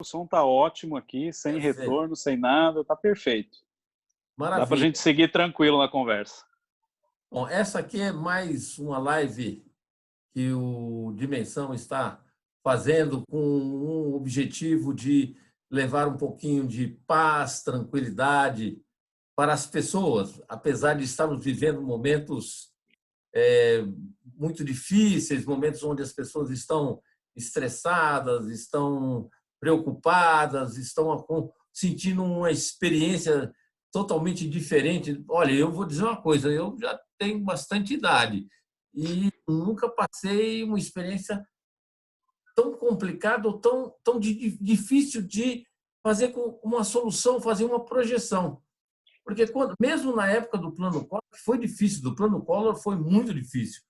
o som tá ótimo aqui, sem Perfeito. retorno, sem nada, tá perfeito. Dá para a gente Maravilha. seguir tranquilo na conversa. Bom, essa aqui é mais uma live que o Dimensão está fazendo com um objetivo de levar um pouquinho de paz, tranquilidade para as pessoas, apesar de estarmos vivendo momentos muito difíceis, momentos onde as pessoas estão estressadas, estão preocupadas, estão sentindo uma experiência totalmente diferente. Olha, eu vou dizer uma coisa, eu já tenho bastante idade e nunca passei uma experiência tão complicada ou tão difícil de fazer com uma solução, fazer uma projeção. Porque mesmo na época do Plano Collor, que foi difícil, do Plano Collor foi muito difícil.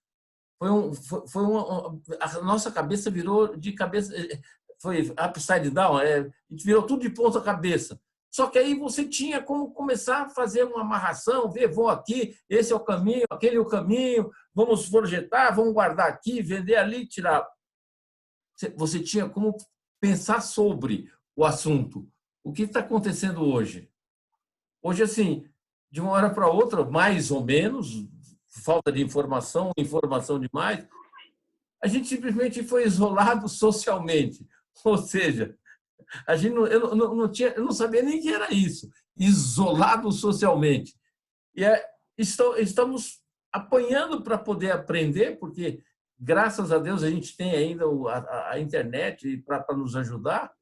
A nossa cabeça virou de cabeça, foi upside down, a gente virou tudo de ponta cabeça. Só que aí você tinha como começar a fazer uma amarração, ver, vou aqui, esse é o caminho, aquele é o caminho, vamos projetar, vamos guardar aqui, vender ali, tirar. Você tinha como pensar sobre o assunto. O que está acontecendo hoje? Hoje, assim, de uma hora para outra, mais ou menos, falta de informação, informação demais, a gente simplesmente foi isolado socialmente. Ou seja, a gente não tinha, eu não sabia nem que era isso, isolado socialmente. E estamos apanhando para poder aprender, porque, graças a Deus, a gente tem ainda a internet para nos ajudar,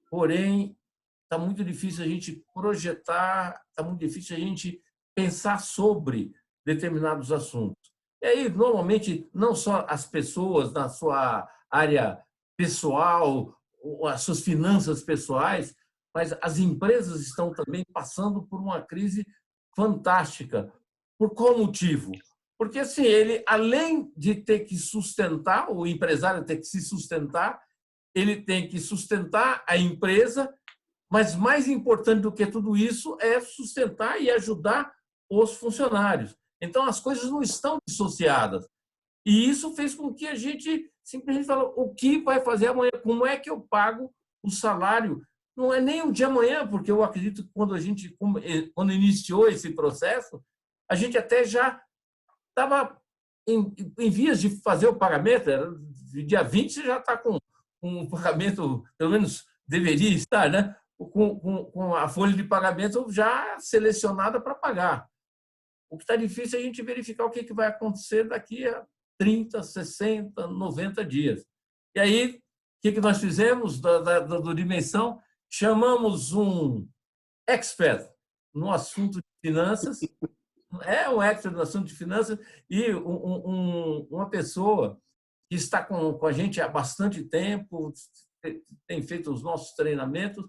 porém, está muito difícil a gente projetar, está muito difícil a gente pensar sobre determinados assuntos. E aí, normalmente, não só as pessoas na sua área pessoal, as suas finanças pessoais, mas as empresas estão também passando por uma crise fantástica. Por qual motivo? Porque, assim, ele, além de ter que sustentar, o empresário ter que se sustentar, ele tem que sustentar a empresa, mas mais importante do que tudo isso é sustentar e ajudar os funcionários. Então, as coisas não estão dissociadas. E isso fez com que a gente simplesmente falou: o que vai fazer amanhã? Como é que eu pago o salário? Não é nem o de amanhã, porque eu acredito que quando iniciou esse processo, a gente até já estava em vias de fazer o pagamento. Dia 20 você já está com um pagamento, pelo menos deveria estar, né? Com a folha de pagamento já selecionada para pagar. O que está difícil é a gente verificar o que vai acontecer daqui a 30, 60, 90 dias. E aí, o que nós fizemos do Dimensão? Chamamos um expert no assunto de finanças, um expert no assunto de finanças e uma pessoa que está com a gente há bastante tempo, tem feito os nossos treinamentos,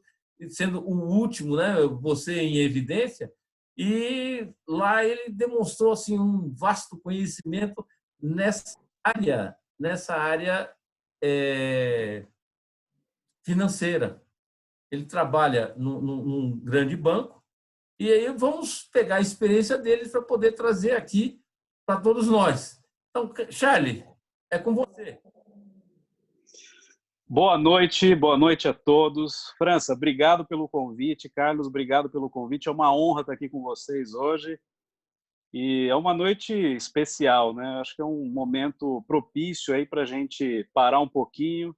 sendo o último, né, você em evidência, e lá ele demonstrou assim um vasto conhecimento nessa área financeira. Ele trabalha num grande banco e aí vamos pegar a experiência dele para poder trazer aqui para todos nós. Então, Charlie, é com você. Boa noite a todos. França, obrigado pelo convite. Carlos, obrigado pelo convite. É uma honra estar aqui com vocês hoje. E é uma noite especial, né? Acho que é um momento propício aí para a gente parar um pouquinho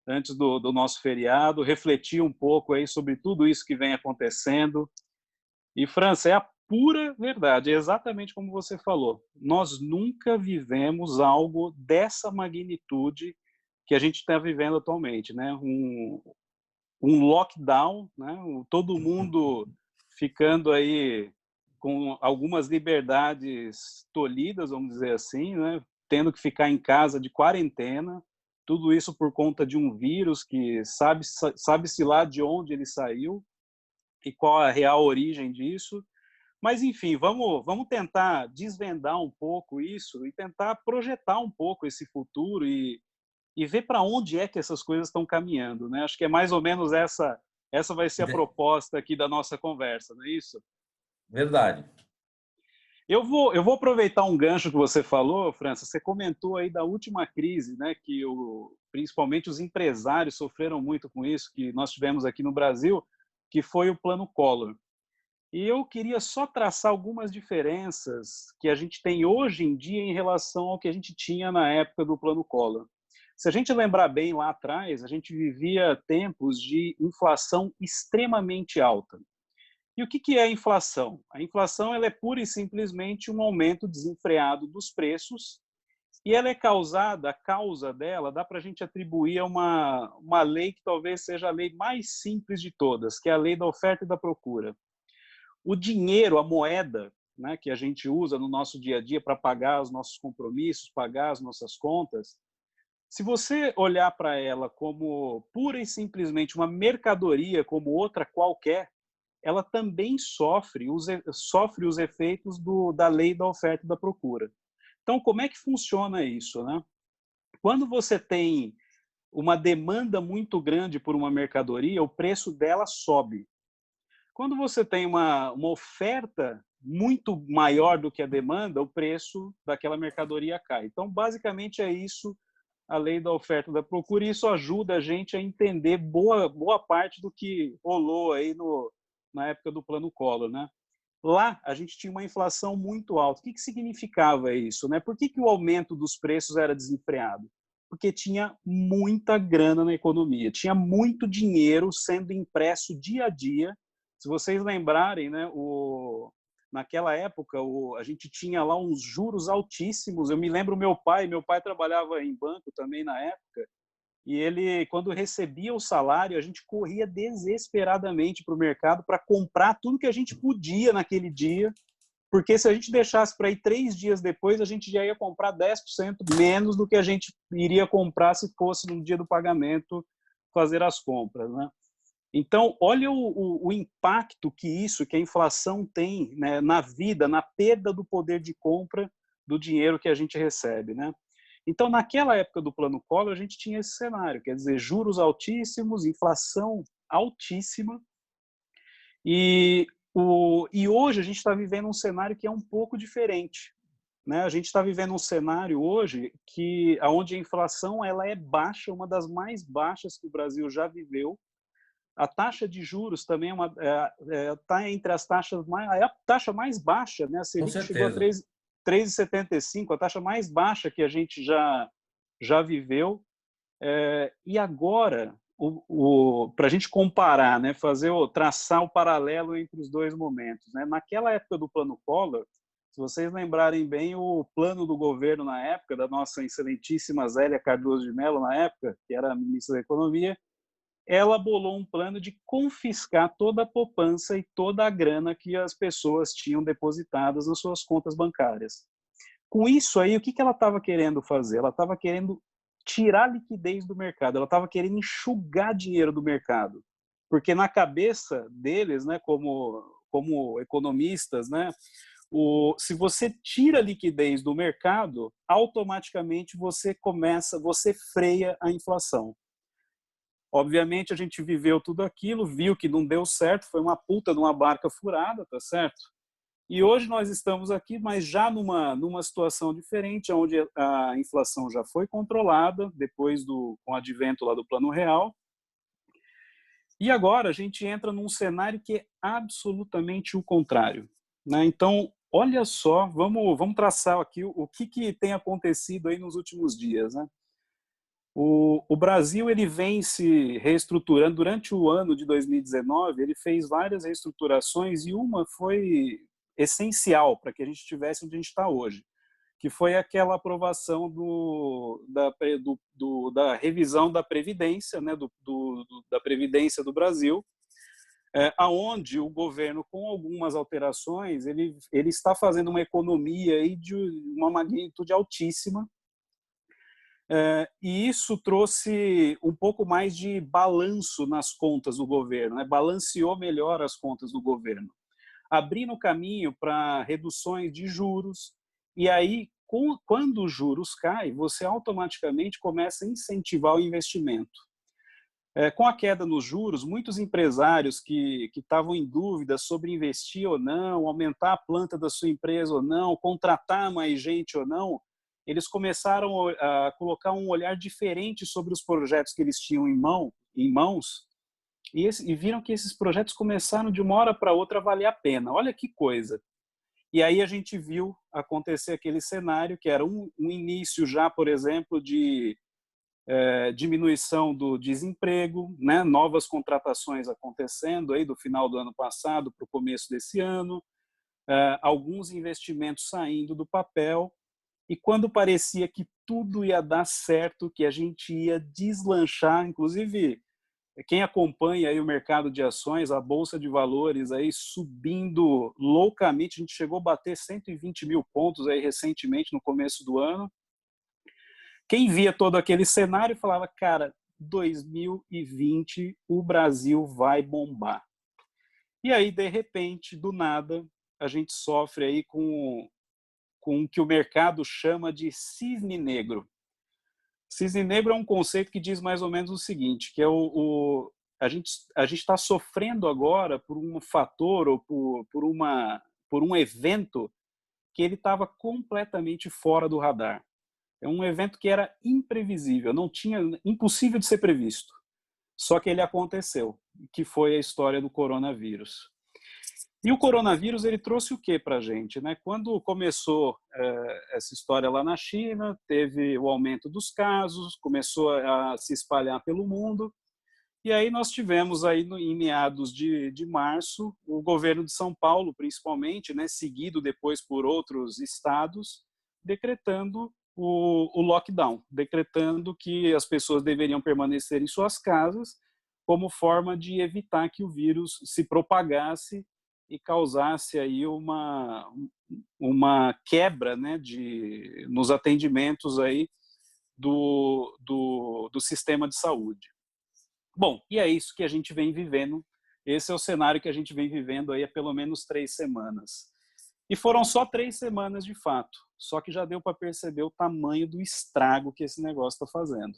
antes do nosso feriado, refletir um pouco aí sobre tudo isso que vem acontecendo. E, França, é a pura verdade, é exatamente como você falou. Nós nunca vivemos algo dessa magnitude que a gente está vivendo atualmente, né? Um lockdown, né? Todo mundo ficando aí com algumas liberdades tolhidas, vamos dizer assim, né? Tendo que ficar em casa de quarentena, tudo isso por conta de um vírus que sabe-se lá de onde ele saiu e qual a real origem disso. Mas, enfim, vamos tentar desvendar um pouco isso e tentar projetar um pouco esse futuro e ver para onde é que essas coisas estão caminhando, né? Acho que é mais ou menos essa vai ser a proposta aqui da nossa conversa, não é isso? Verdade. Eu vou aproveitar um gancho que você falou, França. Você comentou aí da última crise, né, que principalmente os empresários sofreram muito com isso, que nós tivemos aqui no Brasil, que foi o Plano Collor. E eu queria só traçar algumas diferenças que a gente tem hoje em dia em relação ao que a gente tinha na época do Plano Collor. Se a gente lembrar bem lá atrás, a gente vivia tempos de inflação extremamente alta. E o que é a inflação? A inflação ela é pura e simplesmente um aumento desenfreado dos preços e ela é causada, a causa dela, dá para a gente atribuir a uma lei que talvez seja a lei mais simples de todas, que é a lei da oferta e da procura. O dinheiro, a moeda, né, que a gente usa no nosso dia a dia para pagar os nossos compromissos, pagar as nossas contas, se você olhar para ela como pura e simplesmente uma mercadoria, como outra qualquer, ela também sofre os efeitos da lei da oferta e da procura. Então, como é que funciona isso, né? Quando você tem uma demanda muito grande por uma mercadoria, o preço dela sobe. Quando você tem uma oferta muito maior do que a demanda, o preço daquela mercadoria cai. Então, basicamente, é isso a lei da oferta e da procura, e isso ajuda a gente a entender boa parte do que rolou aí na época do Plano Collor, né? Lá, a gente tinha uma inflação muito alta. O que significava isso, né? Por que o aumento dos preços era desenfreado? Porque tinha muita grana na economia, tinha muito dinheiro sendo impresso dia a dia. Se vocês lembrarem, né, naquela época, a gente tinha lá uns juros altíssimos. Eu me lembro meu pai trabalhava em banco também na época, e ele, quando recebia o salário, a gente corria desesperadamente para o mercado para comprar tudo que a gente podia naquele dia, porque se a gente deixasse para ir 3 dias depois, a gente já ia comprar 10% menos do que a gente iria comprar se fosse no dia do pagamento fazer as compras, né? Então, olha o impacto que a inflação tem, né, na vida, na perda do poder de compra do dinheiro que a gente recebe, né? Então, naquela época do Plano Collor, a gente tinha esse cenário, quer dizer, juros altíssimos, inflação altíssima, e hoje a gente está vivendo um cenário que é um pouco diferente, né? A gente está vivendo um cenário hoje onde a inflação ela é baixa, uma das mais baixas que o Brasil já viveu. A taxa de juros também está entre as taxas é a taxa mais baixa, né? A Com Selic chegou a certeza. 3,75, a taxa mais baixa que a gente já viveu. E agora, para a gente comparar, né, traçar o paralelo entre os dois momentos, né? Naquela época do Plano Collor, se vocês lembrarem bem, o plano do governo na época, da nossa excelentíssima Zélia Cardoso de Mello na época, que era a ministra da Economia, ela bolou um plano de confiscar toda a poupança e toda a grana que as pessoas tinham depositadas nas suas contas bancárias. Com isso aí, o que ela estava querendo fazer? Ela estava querendo tirar liquidez do mercado, ela estava querendo enxugar dinheiro do mercado. Porque na cabeça deles, né, como economistas, né, se você tira liquidez do mercado, automaticamente você freia a inflação. Obviamente, a gente viveu tudo aquilo, viu que não deu certo, foi uma puta de uma barca furada, tá certo? E hoje nós estamos aqui, mas já numa situação diferente, onde a inflação já foi controlada, depois com o advento lá do Plano Real. E agora a gente entra num cenário que é absolutamente o contrário, né? Então, olha só, vamos traçar aqui o que tem acontecido aí nos últimos dias, né? O Brasil ele vem se reestruturando durante o ano de 2019. Ele fez várias reestruturações e uma foi essencial para que a gente estivesse onde a gente está hoje, que foi aquela aprovação da revisão da Previdência, né, da Previdência do Brasil, aonde o governo, com algumas alterações, ele está fazendo uma economia aí de uma magnitude altíssima. E isso trouxe um pouco mais de balanço nas contas do governo, né? Balanceou melhor as contas do governo, abrindo caminho para reduções de juros. E aí, quando os juros caem, você automaticamente começa a incentivar o investimento. Com a queda nos juros, muitos empresários que estavam em dúvida sobre investir ou não, aumentar a planta da sua empresa ou não, contratar mais gente ou não, eles começaram a colocar um olhar diferente sobre os projetos que eles tinham em mãos, e viram que esses projetos começaram de uma hora para outra a valer a pena. Olha que coisa! E aí a gente viu acontecer aquele cenário que era um início já, por exemplo, de diminuição do desemprego, né? Novas contratações acontecendo aí do final do ano passado para o começo desse ano, alguns investimentos saindo do papel, e quando parecia que tudo ia dar certo, que a gente ia deslanchar, inclusive quem acompanha aí o mercado de ações, a bolsa de valores aí subindo loucamente, a gente chegou a bater 120 mil pontos aí recentemente no começo do ano. Quem via todo aquele cenário falava, cara, 2020 o Brasil vai bombar. E aí, de repente, do nada, a gente sofre aí com o que o mercado chama de cisne negro. Cisne negro é um conceito que diz mais ou menos o seguinte, que é a gente está sofrendo agora por um fator ou por um evento que ele estava completamente fora do radar. É um evento que era imprevisível, impossível de ser previsto. Só que ele aconteceu, que foi a história do coronavírus. E o coronavírus, ele trouxe o que para a gente, né? Quando começou essa história lá na China, teve o aumento dos casos, começou a se espalhar pelo mundo, e aí nós tivemos aí em meados de março, o governo de São Paulo, principalmente, né, seguido depois por outros estados, decretando o lockdown, decretando que as pessoas deveriam permanecer em suas casas como forma de evitar que o vírus se propagasse e causasse aí uma quebra, né, nos atendimentos aí do sistema de saúde. Bom, e é isso que a gente vem vivendo, esse é o cenário que a gente vem vivendo aí há pelo menos 3 semanas. E foram só 3 semanas de fato, só que já deu para perceber o tamanho do estrago que esse negócio está fazendo.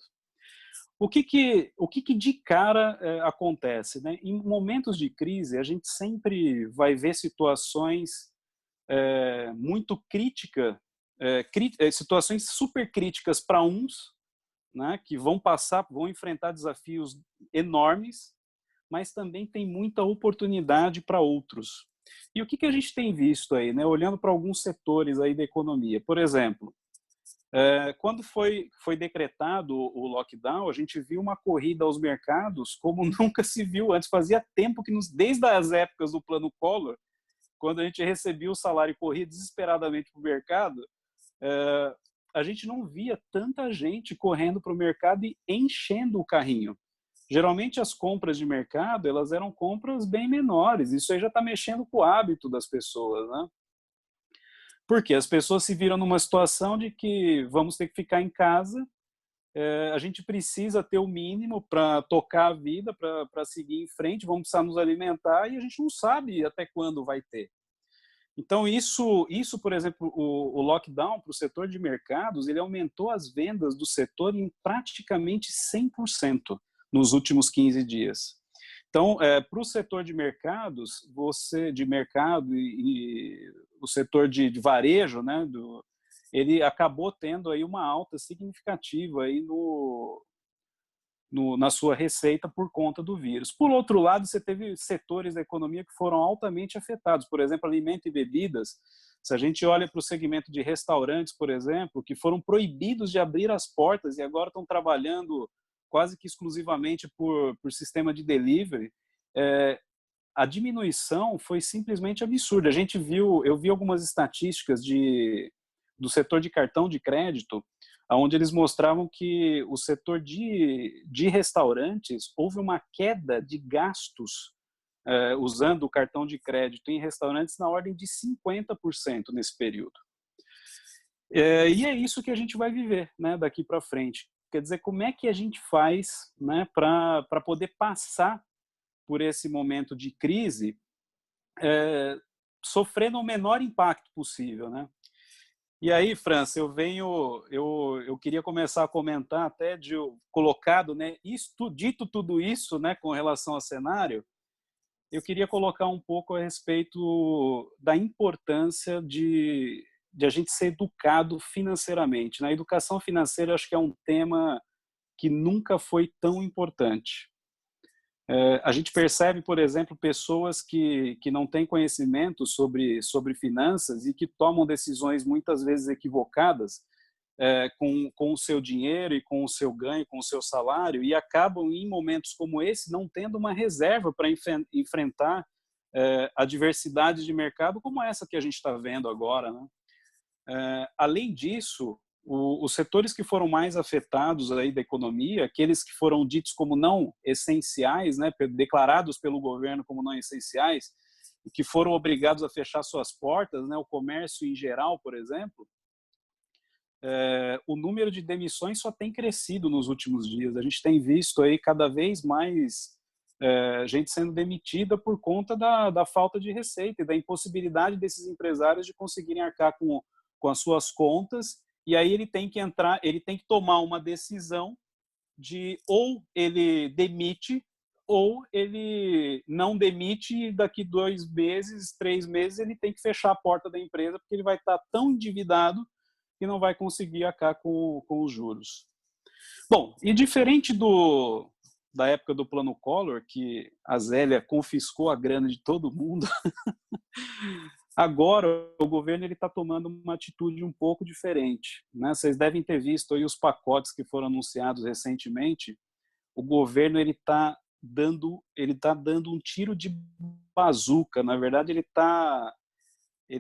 O que de cara acontece, né? Em momentos de crise, a gente sempre vai ver situações muito críticas, situações super críticas para uns, né, que vão enfrentar desafios enormes, mas também tem muita oportunidade para outros. E o que a gente tem visto aí, né, olhando para alguns setores aí da economia? Por exemplo, quando foi decretado o lockdown, a gente viu uma corrida aos mercados como nunca se viu antes. Fazia tempo que, desde as épocas do Plano Collor, quando a gente recebia o salário e corria desesperadamente para o mercado, a gente não via tanta gente correndo para o mercado e enchendo o carrinho. Geralmente as compras de mercado, elas eram compras bem menores. Isso aí já está mexendo com o hábito das pessoas, né? Porque as pessoas se viram numa situação de que vamos ter que ficar em casa, a gente precisa ter o mínimo para tocar a vida, para seguir em frente, vamos precisar nos alimentar e a gente não sabe até quando vai ter. Então, isso por exemplo, o lockdown para o setor de mercados, ele aumentou as vendas do setor em praticamente 100% nos últimos 15 dias. Então, para o setor de mercados, de mercado e o setor de varejo, né, ele acabou tendo aí uma alta significativa aí na sua receita por conta do vírus. Por outro lado, você teve setores da economia que foram altamente afetados, por exemplo, alimento e bebidas. Se a gente olha para o segmento de restaurantes, por exemplo, que foram proibidos de abrir as portas e agora estão trabalhando quase que exclusivamente por sistema de delivery, a diminuição foi simplesmente absurda. Eu vi algumas estatísticas do setor de cartão de crédito, onde eles mostravam que o setor de restaurantes houve uma queda de gastos usando o cartão de crédito em restaurantes na ordem de 50% nesse período. E é isso que a gente vai viver, né, daqui para frente. Quer dizer, como é que a gente faz, né, para poder passar por esse momento de crise sofrendo o menor impacto possível, né? E aí, França, eu queria começar a comentar até colocado, né, dito tudo isso, né, com relação ao cenário, eu queria colocar um pouco a respeito da importância de a gente ser educado financeiramente. Na educação financeira, acho que é um tema que nunca foi tão importante. A gente percebe, por exemplo, pessoas que não têm conhecimento sobre finanças e que tomam decisões muitas vezes equivocadas com o seu dinheiro e com o seu ganho, com o seu salário, e acabam, em momentos como esse, não tendo uma reserva para enfrentar adversidades de mercado como essa que a gente está vendo agora, né? Além disso, os setores que foram mais afetados aí da economia, aqueles que foram ditos como não essenciais, né, declarados pelo governo como não essenciais, e que foram obrigados a fechar suas portas, né, o comércio em geral, por exemplo, o número de demissões só tem crescido nos últimos dias. A gente tem visto aí cada vez mais gente sendo demitida por conta da falta de receita e da impossibilidade desses empresários de conseguirem arcar com as suas contas. E aí ele tem que tomar uma decisão de ou ele demite ou ele não demite e daqui 2 meses, 3 meses, ele tem que fechar a porta da empresa porque ele vai estar tão endividado que não vai conseguir arcar com os juros. Bom, e diferente da época do Plano Collor, que a Zélia confiscou a grana de todo mundo, agora o governo está tomando uma atitude um pouco diferente, né? Vocês devem ter visto aí os pacotes que foram anunciados recentemente. O governo está dando um tiro de bazuca. Na verdade, ele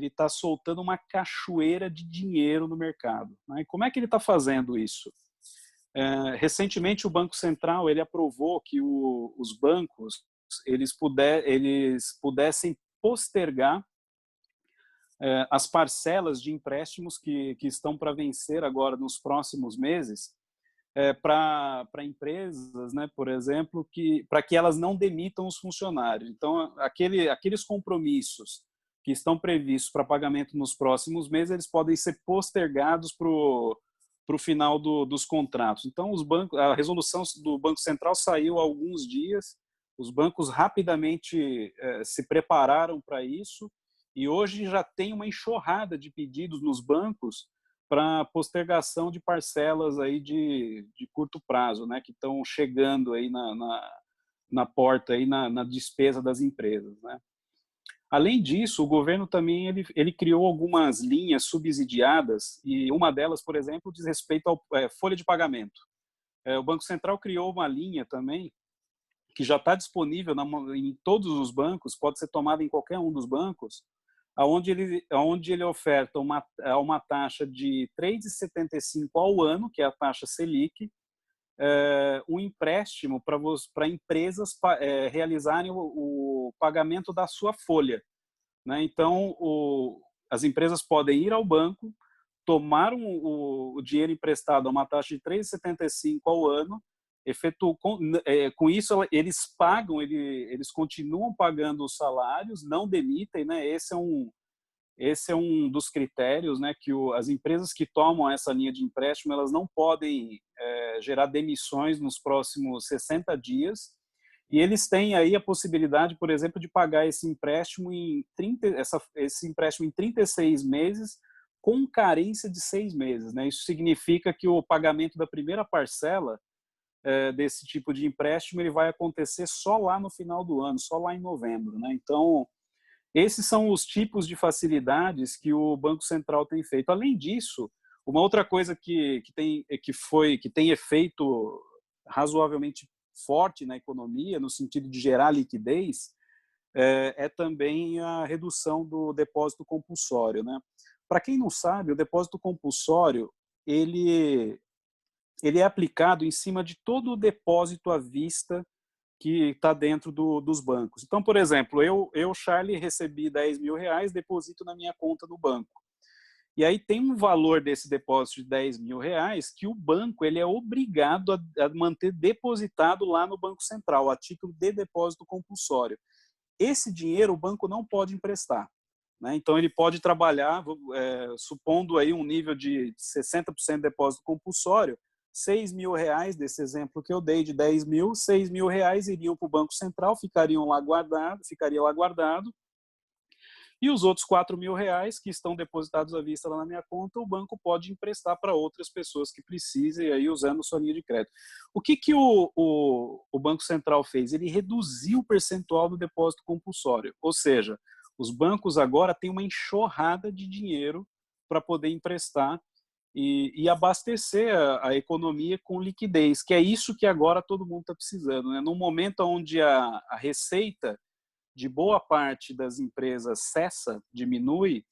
está soltando uma cachoeira de dinheiro no mercado, né? E como é que ele está fazendo isso? Recentemente, o Banco Central ele aprovou que os bancos eles pudessem postergar as parcelas de empréstimos que estão para vencer agora nos próximos meses para empresas, né, por exemplo, para que elas não demitam os funcionários. Então, aqueles compromissos que estão previstos para pagamento nos próximos meses, eles podem ser postergados para o final dos contratos. Então, a resolução do Banco Central saiu há alguns dias, os bancos rapidamente se prepararam para isso, e hoje já tem uma enxurrada de pedidos nos bancos para postergação de parcelas aí de curto prazo, né, que estão chegando aí na porta, aí na despesa das empresas, né. Além disso, o governo também ele criou algumas linhas subsidiadas, e uma delas, por exemplo, diz respeito à folha de pagamento. O Banco Central criou uma linha também que já está disponível em todos os bancos, pode ser tomada em qualquer um dos bancos, onde ele oferta uma taxa de 3,75 ao ano, que é a taxa Selic, um empréstimo para empresas realizarem o pagamento da sua folha, né? Então, as empresas podem ir ao banco, tomar o dinheiro emprestado a uma taxa de 3,75 ao ano, com isso eles pagam, eles continuam pagando os salários, não demitem, né? Esse é um dos critérios, né, que as empresas que tomam essa linha de empréstimo, elas não podem gerar demissões nos próximos 60 dias, e eles têm aí a possibilidade, por exemplo, de pagar esse empréstimo em 36 meses, com carência de 6 meses, né? Isso significa que o pagamento da primeira parcela desse tipo de empréstimo ele vai acontecer só lá no final do ano, só lá em novembro, né? Então, esses são os tipos de facilidades que o Banco Central tem feito. Além disso, uma outra coisa que tem efeito razoavelmente forte na economia, no sentido de gerar liquidez, é também a redução do depósito compulsório, né? Para quem não sabe, o depósito compulsório ele é aplicado em cima de todo o depósito à vista que está dentro dos bancos. Então, por exemplo, eu Charlie, recebi R$10.000, deposito na minha conta do banco. E aí tem um valor desse depósito de R$10.000 que o banco ele é obrigado a manter depositado lá no Banco Central, a título de depósito compulsório. Esse dinheiro o banco não pode emprestar, né? Então, ele pode trabalhar, supondo aí um nível de 60% de depósito compulsório, R$6.000 desse exemplo que eu dei de 10 mil, R$6.000 iriam para o Banco Central, ficaria lá guardado, E os outros R$ 4.000 que estão depositados à vista lá na minha conta, o banco pode emprestar para outras pessoas que precisem, aí usando sua linha de crédito. O que o Banco Central fez? Ele reduziu o percentual do depósito compulsório, ou seja, os bancos agora têm uma enxurrada de dinheiro para poder emprestar e abastecer a economia com liquidez, que é isso que agora todo mundo está precisando, né? Num momento onde a receita de boa parte das empresas cessa, diminui,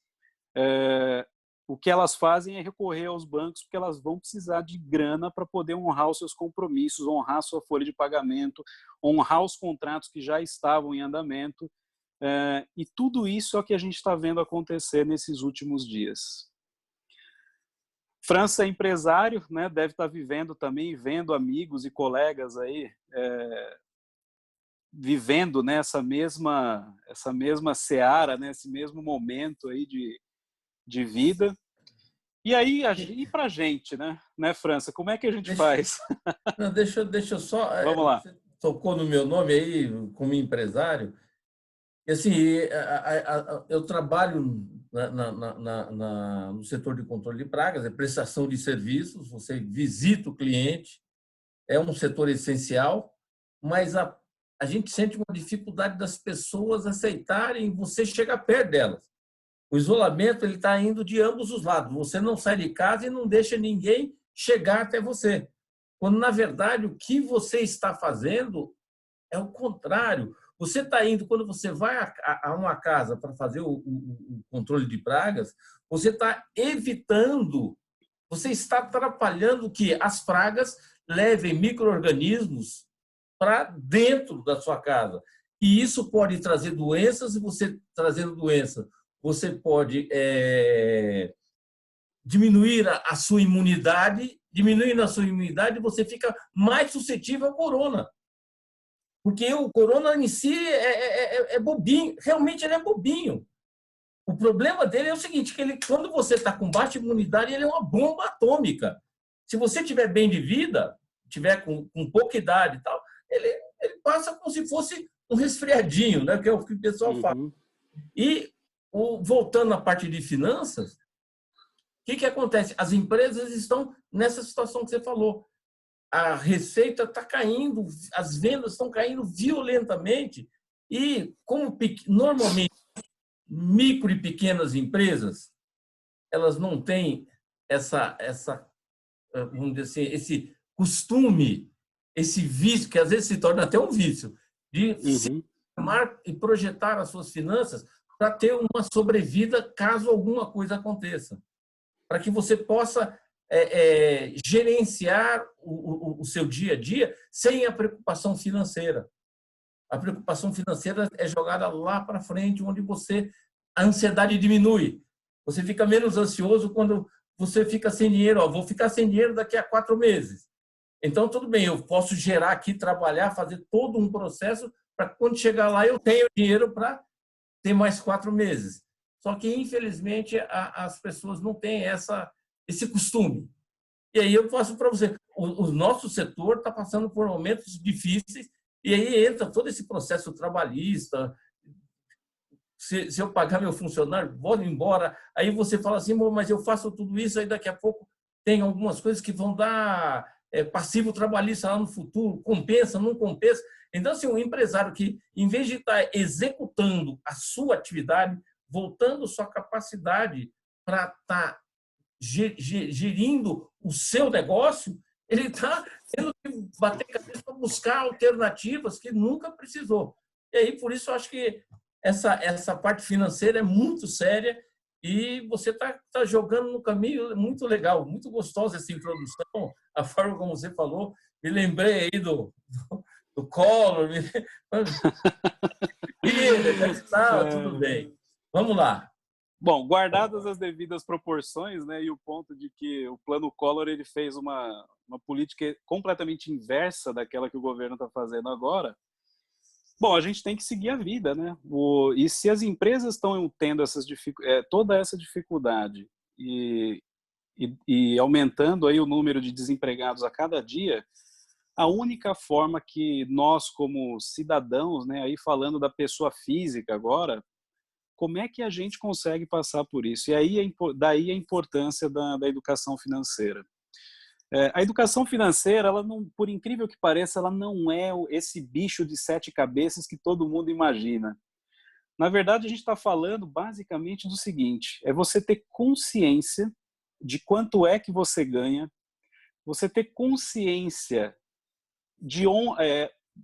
o que elas fazem é recorrer aos bancos, porque elas vão precisar de grana para poder honrar os seus compromissos, honrar a sua folha de pagamento, honrar os contratos que já estavam em andamento, e tudo isso é o que a gente está vendo acontecer nesses últimos dias. França é empresário, né, deve estar vivendo também, vendo amigos e colegas aí, vivendo, né, essa mesma seara, né, esse mesmo momento aí de vida. E aí, e para a gente, né, França, como é que a gente faz? Não, deixa eu só... Vamos lá. Você tocou no meu nome aí, como empresário. E, assim, eu trabalho no setor de controle de pragas, é prestação de serviços, você visita o cliente, é um setor essencial, mas a gente sente uma dificuldade das pessoas aceitarem você chegar perto delas. O isolamento ele está indo de ambos os lados. Você não sai de casa e não deixa ninguém chegar até você. Quando, na verdade, o que você está fazendo é o contrário. Você está indo, quando você vai a uma casa para fazer o controle de pragas, você está evitando, você está atrapalhando que as pragas levem micro-organismos para dentro da sua casa. E isso pode trazer doenças, e você trazendo doença, você pode diminuir a sua imunidade, diminuindo a sua imunidade, você fica mais suscetível ao corona. Porque o corona em si é bobinho, realmente ele é bobinho. O problema dele é o seguinte, que quando você está com baixa imunidade, ele é uma bomba atômica. Se você tiver bem de vida, tiver com pouca idade e tal, ele passa como se fosse um resfriadinho, né? Que é o que o pessoal fala. E, voltando à parte de finanças, o que acontece? As empresas estão nessa situação que você falou. A receita está caindo, as vendas estão caindo violentamente e, como normalmente micro e pequenas empresas, elas não têm vamos dizer assim, esse costume, esse vício, que às vezes se torna até um vício, de se formar e projetar as suas finanças para ter uma sobrevida caso alguma coisa aconteça. Para que você possa gerenciar o seu dia a dia sem a preocupação financeira. A preocupação financeira é jogada lá para frente, onde a ansiedade diminui. Você fica menos ansioso quando você fica sem dinheiro. Vou ficar sem dinheiro daqui a 4 meses. Então, tudo bem, eu posso gerar aqui, trabalhar, fazer todo um processo para quando chegar lá eu tenho dinheiro para ter mais 4 meses. Só que, infelizmente, as pessoas não têm esse costume. E aí eu passo para você, o nosso setor está passando por momentos difíceis e aí entra todo esse processo trabalhista. Se eu pagar meu funcionário, vou embora. Aí você fala assim, mas eu faço tudo isso, aí daqui a pouco tem algumas coisas que vão dar passivo trabalhista lá no futuro, compensa, não compensa. Então, assim, um empresário que, em vez de estar executando a sua atividade, voltando sua capacidade para estar gerindo o seu negócio, ele está tendo que bater cabeça para buscar alternativas que nunca precisou. E aí, por isso, eu acho que essa parte financeira é muito séria e você está jogando no caminho muito legal, muito gostosa essa introdução, a forma como você falou. Me lembrei aí do Collor. Tudo bem. Vamos lá. Bom, guardadas as devidas proporções, né, e o ponto de que o plano Collor ele fez uma política completamente inversa daquela que o governo está fazendo agora. Bom, a gente tem que seguir a vida, né? E se as empresas estão tendo toda essa dificuldade e aumentando aí o número de desempregados a cada dia, a única forma que nós, como cidadãos, né, aí falando da pessoa física agora, como é que a gente consegue passar por isso? E aí, daí a importância da educação financeira. A educação financeira, ela não, por incrível que pareça, ela não é esse bicho de 7 cabeças que todo mundo imagina. Na verdade, a gente está falando basicamente do seguinte, é você ter consciência de quanto é que você ganha, você ter consciência de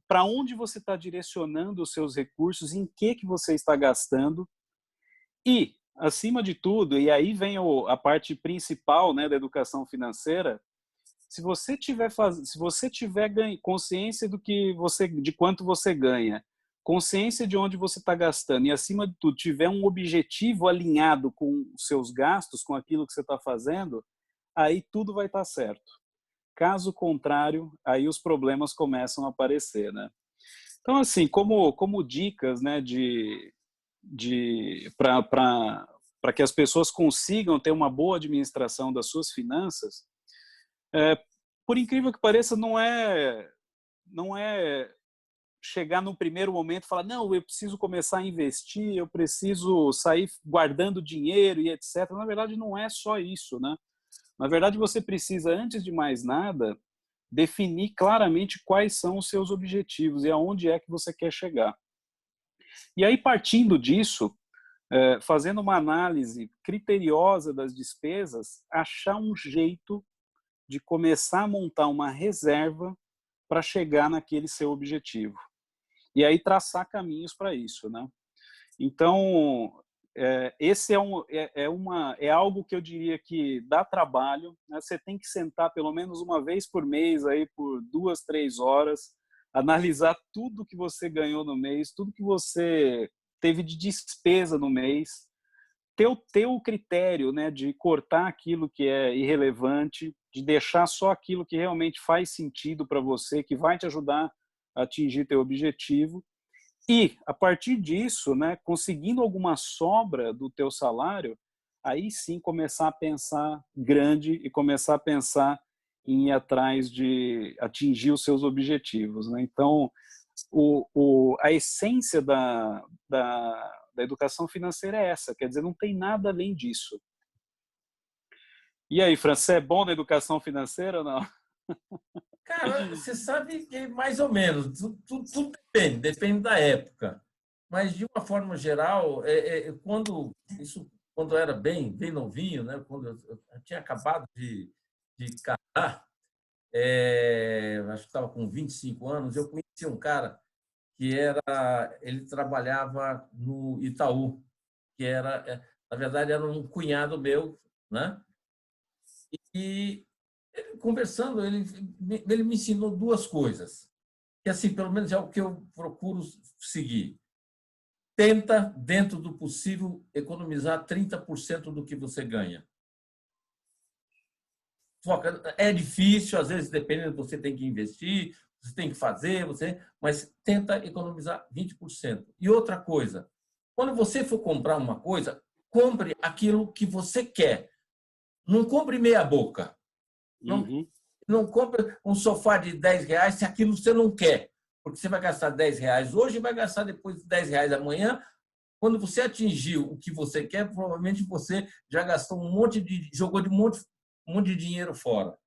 para onde você está direcionando os seus recursos, em que você está gastando e, acima de tudo, e aí vem a parte principal, né, da educação financeira, se você tiver consciência de quanto você ganha, consciência de onde você está gastando e, acima de tudo, tiver um objetivo alinhado com os seus gastos, com aquilo que você está fazendo, aí tudo vai estar certo. Caso contrário, aí os problemas começam a aparecer, né? Então, assim, como dicas, né, para que as pessoas consigam ter uma boa administração das suas finanças, por incrível que pareça, não é chegar no primeiro momento e falar, não, eu preciso começar a investir, eu preciso sair guardando dinheiro e etc. Na verdade, não é só isso, né? Na verdade, você precisa, antes de mais nada, definir claramente quais são os seus objetivos e aonde é que você quer chegar. E aí, partindo disso, fazendo uma análise criteriosa das despesas, achar um jeito de começar a montar uma reserva para chegar naquele seu objetivo. E aí traçar caminhos para isso, né? Então, esse é algo que eu diria que dá trabalho, né? Você tem que sentar pelo menos uma vez por mês, aí, por 2, 3 horas, analisar tudo que você ganhou no mês, tudo que você teve de despesa no mês, ter o critério, né, de cortar aquilo que é irrelevante, de deixar só aquilo que realmente faz sentido para você, que vai te ajudar a atingir teu objetivo. E, a partir disso, né, conseguindo alguma sobra do teu salário, aí sim começar a pensar grande e começar a pensar em ir atrás de atingir os seus objetivos, né? Então, a essência da educação financeira é essa, quer dizer, não tem nada além disso. E aí, Fran, você é bom na educação financeira ou não? Cara, você sabe que mais ou menos, tudo depende da época. Mas, de uma forma geral, quando eu era bem novinho, né? Quando eu tinha acabado de casar, acho que estava com 25 anos, eu conheci um cara ele trabalhava no Itaú, que na verdade, era um cunhado meu, né? E conversando, ele me ensinou duas coisas, que assim, pelo menos é o que eu procuro seguir. Tenta, dentro do possível, economizar 30% do que você ganha. É difícil, às vezes, dependendo, você tem que investir, você tem que fazer, mas tenta economizar 20%. E outra coisa, quando você for comprar uma coisa, compre aquilo que você quer. Não compre meia boca. Não compre um sofá de R$10 se aquilo você não quer. Porque você vai gastar R$10 hoje e vai gastar depois R$10 amanhã. Quando você atingiu o que você quer, provavelmente você já gastou jogou um monte de dinheiro fora.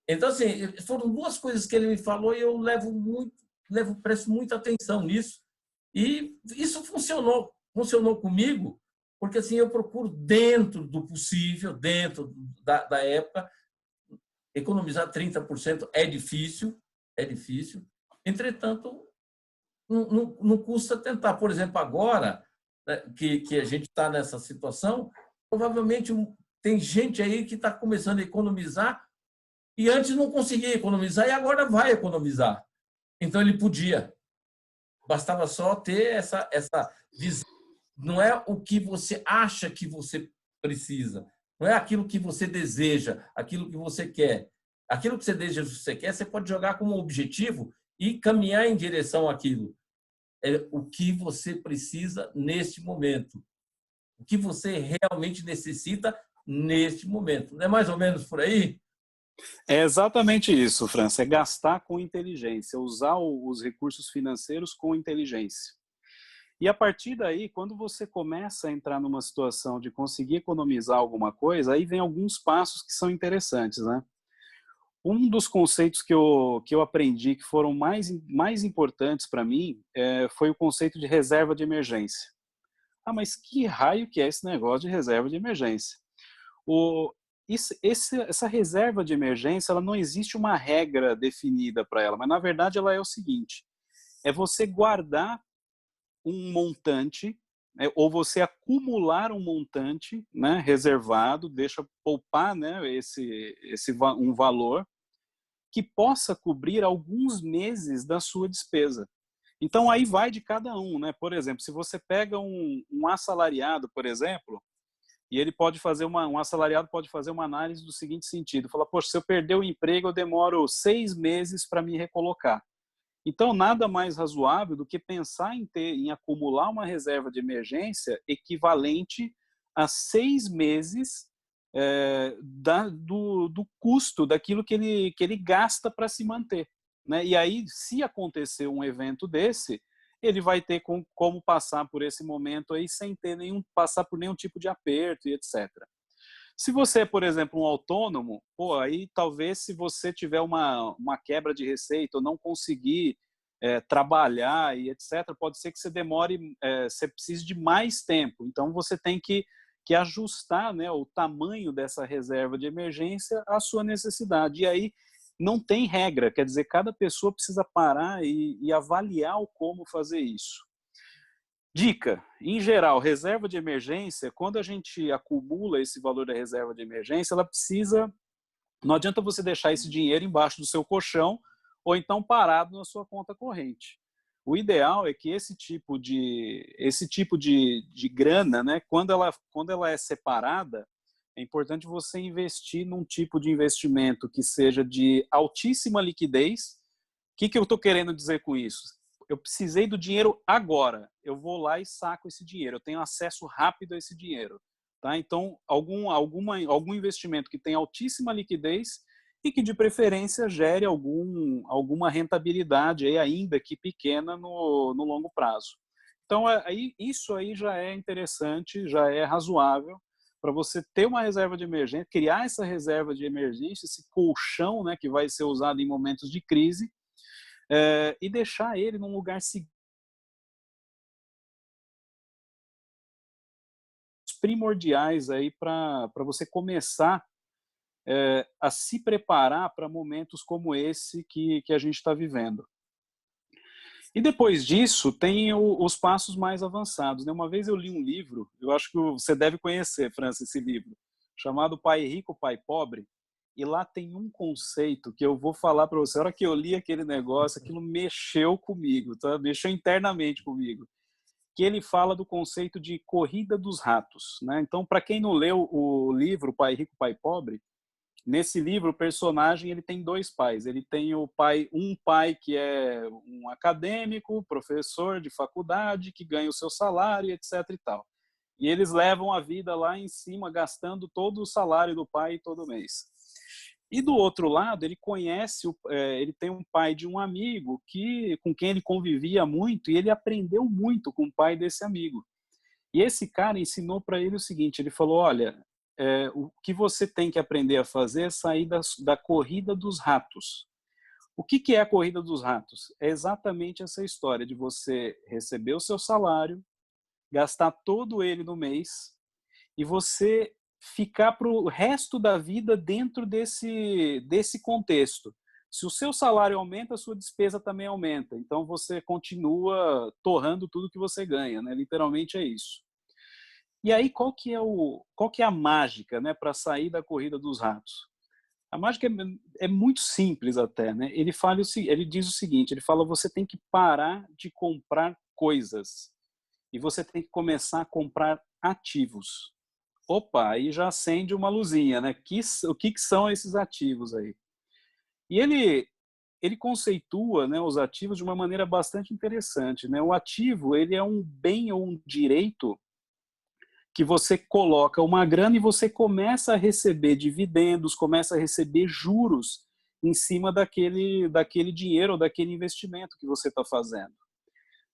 Então, assim, foram duas coisas que ele me falou e eu presto muita atenção nisso. E isso funcionou comigo, porque assim eu procuro, dentro do possível, dentro da época, economizar 30%. É difícil. Entretanto, não custa tentar. Por exemplo, agora, né, que a gente está nessa situação, provavelmente tem gente aí que está começando a economizar e antes não conseguia economizar e agora vai economizar. Então, ele podia. Bastava só ter essa visão. Não é o que você acha que você precisa, não é aquilo que você deseja, aquilo que você quer. Aquilo que você deseja, que você quer, você pode jogar como objetivo e caminhar em direção àquilo. É o que você precisa neste momento. O que você realmente necessita neste momento. Não é mais ou menos por aí? É exatamente isso, França, é gastar com inteligência, usar os recursos financeiros com inteligência. E a partir daí, quando você começa a entrar numa situação de conseguir economizar alguma coisa, aí vem alguns passos que são interessantes, né? Um dos conceitos que eu aprendi que foram mais importantes para mim foi o conceito de reserva de emergência. Ah, mas que raio que é esse negócio de reserva de emergência? O, essa reserva de emergência, ela não existe uma regra definida para ela, mas na verdade ela é o seguinte: é você guardar um montante, ou você acumular um montante, né, reservado, deixa poupar, né, um valor que possa cobrir alguns meses da sua despesa. Então aí vai de cada um, né? Por exemplo, se você pega um assalariado, por exemplo, e ele pode fazer um assalariado pode fazer uma análise do seguinte sentido: fala, poxa, se eu perder o emprego, eu demoro 6 meses para me recolocar. Então, nada mais razoável do que pensar em acumular uma reserva de emergência equivalente a 6 meses do custo daquilo que ele gasta para se manter, né? E aí, se acontecer um evento desse, ele vai ter como passar por esse momento aí sem passar por nenhum tipo de aperto e etc. Se você é, por exemplo, um autônomo, pô, aí talvez se você tiver uma quebra de receita ou não conseguir trabalhar e etc., pode ser que você demore, você precise de mais tempo. Então, você tem que ajustar, né, o tamanho dessa reserva de emergência à sua necessidade. E aí não tem regra, quer dizer, cada pessoa precisa parar e avaliar como fazer isso. Dica, em geral, reserva de emergência, quando a gente acumula esse valor da reserva de emergência, ela precisa, não adianta você deixar esse dinheiro embaixo do seu colchão ou então parado na sua conta corrente. O ideal é que esse tipo de grana, né, quando ela é separada, é importante você investir num tipo de investimento que seja de altíssima liquidez. O que eu estou querendo dizer com isso? Eu precisei do dinheiro agora, eu vou lá e saco esse dinheiro, eu tenho acesso rápido a esse dinheiro. Tá? Então, algum investimento que tenha altíssima liquidez e que, de preferência, gere alguma rentabilidade, aí, ainda que pequena, no longo prazo. Então, isso aí já é interessante, já é razoável para você ter uma reserva de emergência, criar essa reserva de emergência, esse colchão, né, que vai ser usado em momentos de crise, e deixar ele num lugar seguro, primordiais aí para você começar a se preparar para momentos como esse que a gente está vivendo. E depois disso, tem os passos mais avançados, né? Uma vez eu li um livro, eu acho que você deve conhecer, França, esse livro, chamado Pai Rico, Pai Pobre, e lá tem um conceito que eu vou falar para você. A hora que eu li aquele negócio, aquilo mexeu comigo, tá? Mexeu internamente comigo. Que ele fala do conceito de corrida dos ratos, né? Então, para quem não leu o livro Pai Rico, Pai Pobre, nesse livro o personagem ele tem dois pais. Ele tem um pai que é um acadêmico, professor de faculdade, que ganha o seu salário, etc e tal. E eles levam a vida lá em cima, gastando todo o salário do pai todo mês. E do outro lado, ele tem um pai de um amigo com quem ele convivia muito, e ele aprendeu muito com o pai desse amigo. E esse cara ensinou para ele o seguinte: ele falou, olha, o que você tem que aprender a fazer é sair da corrida dos ratos. O que é a corrida dos ratos? É exatamente essa história de você receber o seu salário, gastar todo ele no mês, e você ficar para o resto da vida dentro desse contexto. Se o seu salário aumenta, a sua despesa também aumenta. Então, você continua torrando tudo que você ganha, né? Literalmente é isso. E aí, qual que é a mágica, né, para sair da corrida dos ratos? A mágica é muito simples até, né? Ele diz o seguinte, ele fala, você tem que parar de comprar coisas e você tem que começar a comprar ativos. Opa, aí já acende uma luzinha, né? O que são esses ativos aí? E ele conceitua, né, os ativos de uma maneira bastante interessante, né? O ativo, ele é um bem ou um direito que você coloca uma grana e você começa a receber dividendos, começa a receber juros em cima daquele dinheiro ou daquele investimento que você está fazendo.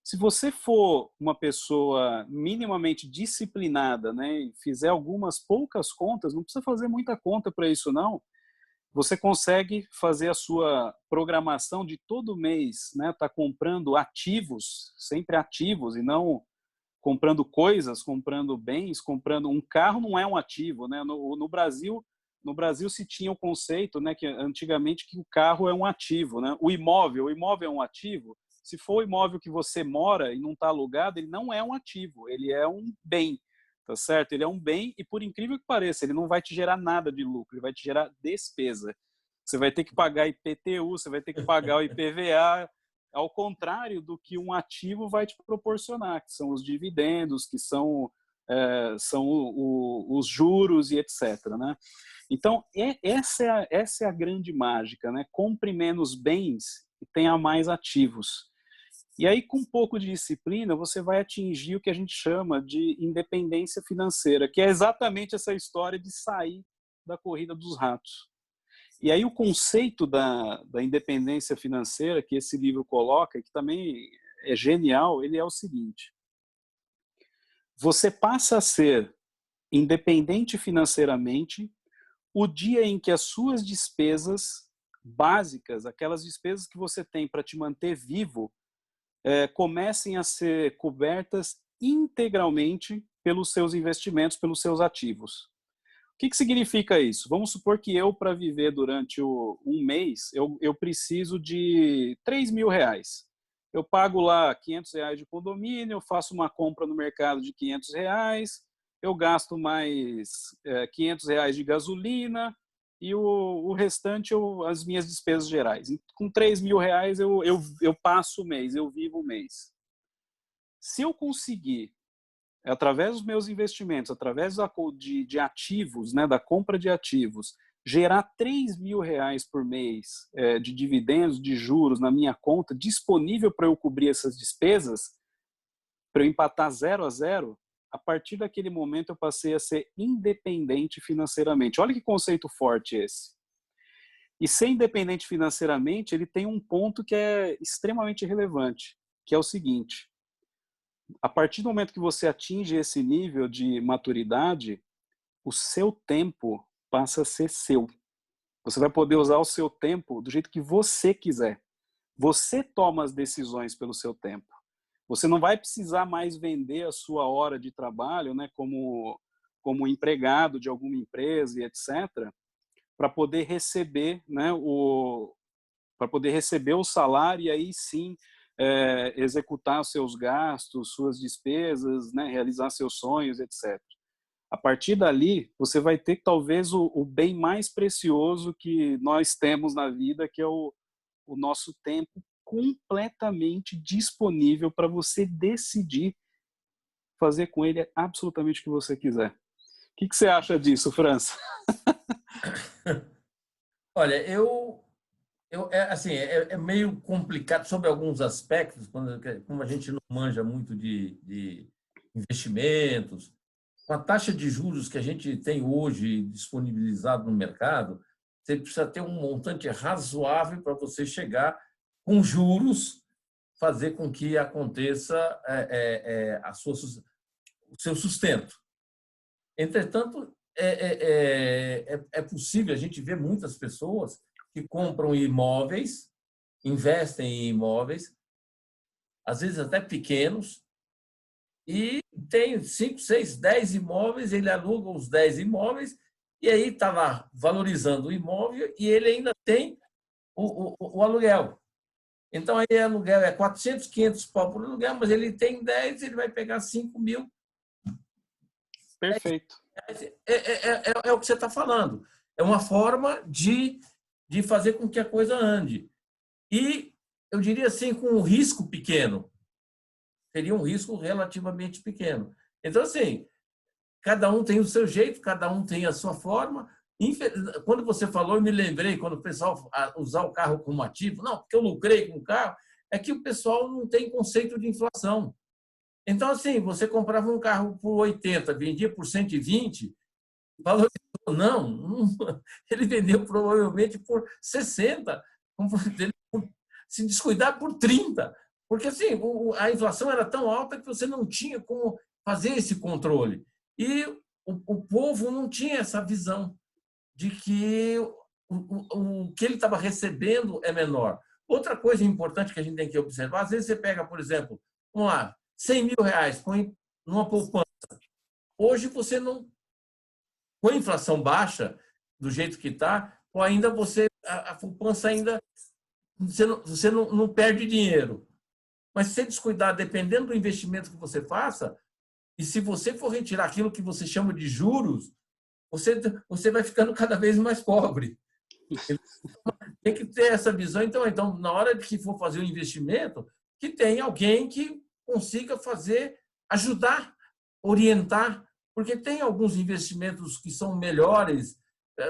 Se você for uma pessoa minimamente disciplinada, né, e fizer algumas poucas contas, não precisa fazer muita conta para isso não, você consegue fazer a sua programação de todo mês, né, tá comprando ativos, sempre ativos e não comprando coisas, comprando bens, comprando um carro não é um ativo, né? No Brasil se tinha o conceito, né, que antigamente que o carro é um ativo, né? O imóvel é um ativo. Se for o imóvel que você mora e não está alugado, ele não é um ativo, ele é um bem, tá certo? Ele é um bem e por incrível que pareça, ele não vai te gerar nada de lucro, ele vai te gerar despesa. Você vai ter que pagar IPTU, você vai ter que pagar o IPVA, ao contrário do que um ativo vai te proporcionar, que são os dividendos, que são os juros e etc. Né? Então, essa é a grande mágica, né? Compre menos bens e tenha mais ativos. E aí, com um pouco de disciplina, você vai atingir o que a gente chama de independência financeira, que é exatamente essa história de sair da corrida dos ratos. E aí o conceito da independência financeira que esse livro coloca, que também é genial, ele é o seguinte: você passa a ser independente financeiramente o dia em que as suas despesas básicas, aquelas despesas que você tem para te manter vivo, comecem a ser cobertas integralmente pelos seus investimentos, pelos seus ativos. O que significa isso? Vamos supor que eu, para viver durante um mês, eu preciso de R$ 3.000. Eu pago lá R$ 500 de condomínio, eu faço uma compra no mercado de R$ 500, eu gasto mais R$ 500 de gasolina e o restante as minhas despesas gerais. Com R$ 3.000 eu passo o mês, eu vivo o mês. Se eu conseguir através dos meus investimentos, através de ativos, né, da compra de ativos, gerar R$ 3.000 por mês de dividendos, de juros na minha conta, disponível para eu cobrir essas despesas, para eu empatar 0-0, a partir daquele momento eu passei a ser independente financeiramente. Olha que conceito forte esse. E ser independente financeiramente, ele tem um ponto que é extremamente relevante, que é o seguinte: a partir do momento que você atinge esse nível de maturidade, o seu tempo passa a ser seu. Você vai poder usar o seu tempo do jeito que você quiser. Você toma as decisões pelo seu tempo. Você não vai precisar mais vender a sua hora de trabalho, né, como empregado de alguma empresa e etc., para poder receber, né, para poder receber o salário e aí sim executar seus gastos, suas despesas, né, realizar seus sonhos, etc. A partir dali, você vai ter talvez o bem mais precioso que nós temos na vida, que é o nosso tempo completamente disponível para você decidir fazer com ele absolutamente o que você quiser. O que você acha disso, França? Olha, assim, é meio complicado sobre alguns aspectos, como a gente não manja muito de investimentos. Com a taxa de juros que a gente tem hoje disponibilizado no mercado, você precisa ter um montante razoável para você chegar com juros, fazer com que aconteça o seu sustento. Entretanto, é possível, a gente vê muitas pessoas que compram imóveis, investem em imóveis, às vezes até pequenos, e tem 5, 6, 10 imóveis, ele aluga os 10 imóveis, e aí está lá valorizando o imóvel e ele ainda tem o aluguel. Então, aí aluguel é 400, 500 pau por aluguel, mas ele tem 10, ele vai pegar 5.000. Perfeito. É o que você está falando. É uma forma de fazer com que a coisa ande. E, eu diria assim, com um risco pequeno. Seria um risco relativamente pequeno. Então, assim, cada um tem o seu jeito, cada um tem a sua forma. Quando você falou, eu me lembrei, quando o pessoal usar o carro como ativo, não, porque eu lucrei com o carro, é que o pessoal não tem conceito de inflação. Então, assim, você comprava um carro por 80, vendia por 120, valorizou. Não, ele vendeu provavelmente por 60, se descuidar por 30. Porque assim, a inflação era tão alta que você não tinha como fazer esse controle. E o povo não tinha essa visão de que o que ele estava recebendo é menor. Outra coisa importante que a gente tem que observar, às vezes você pega, por exemplo, vamos lá, R$ 100.000, põe numa poupança. Hoje você não, com a inflação baixa, do jeito que está, ainda a poupança ainda, você não perde dinheiro. Mas se você descuidar, dependendo do investimento que você faça, e se você for retirar aquilo que você chama de juros, você vai ficando cada vez mais pobre. Tem que ter essa visão. Então, na hora de que for fazer um investimento, que tenha alguém que consiga fazer, ajudar, orientar, porque tem alguns investimentos que são melhores.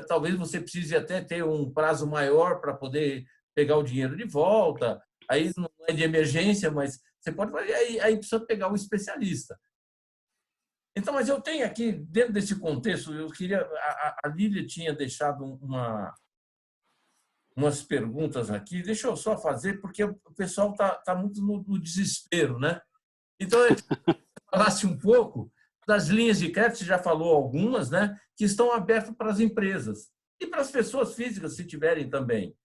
Talvez você precise até ter um prazo maior para poder pegar o dinheiro de volta. Aí não é de emergência, mas você pode fazer. Aí precisa pegar um especialista. Então, mas eu tenho aqui, dentro desse contexto, eu queria. A Lília tinha deixado umas perguntas aqui. Deixa eu só fazer, porque o pessoal está muito no desespero, né? Então, eu falasse um pouco das linhas de crédito, você já falou algumas, né? Que estão abertas para as empresas e para as pessoas físicas, se tiverem também.